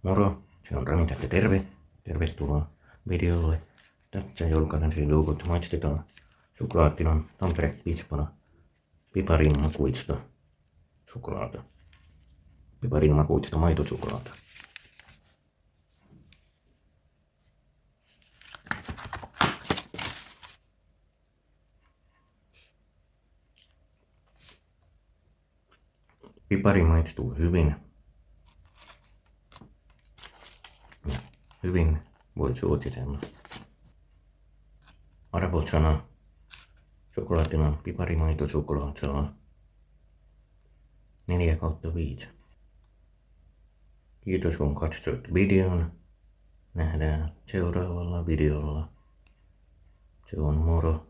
Moro, se on Rami tästä terve. Tervetuloa videolle. Tässä joulukalenterin logot maistetaan suklaattinan Tampere Piispana piparin makuista suklaata. Piparin makuista maitosuklaata. Pipari maistuu hyvin. Hyvin voi suositella. Arvosana suklaattinan piparimaitosuklaat saa 4/5. Kiitos kun katsoit videon. Nähdään seuraavalla videolla. Se on moro.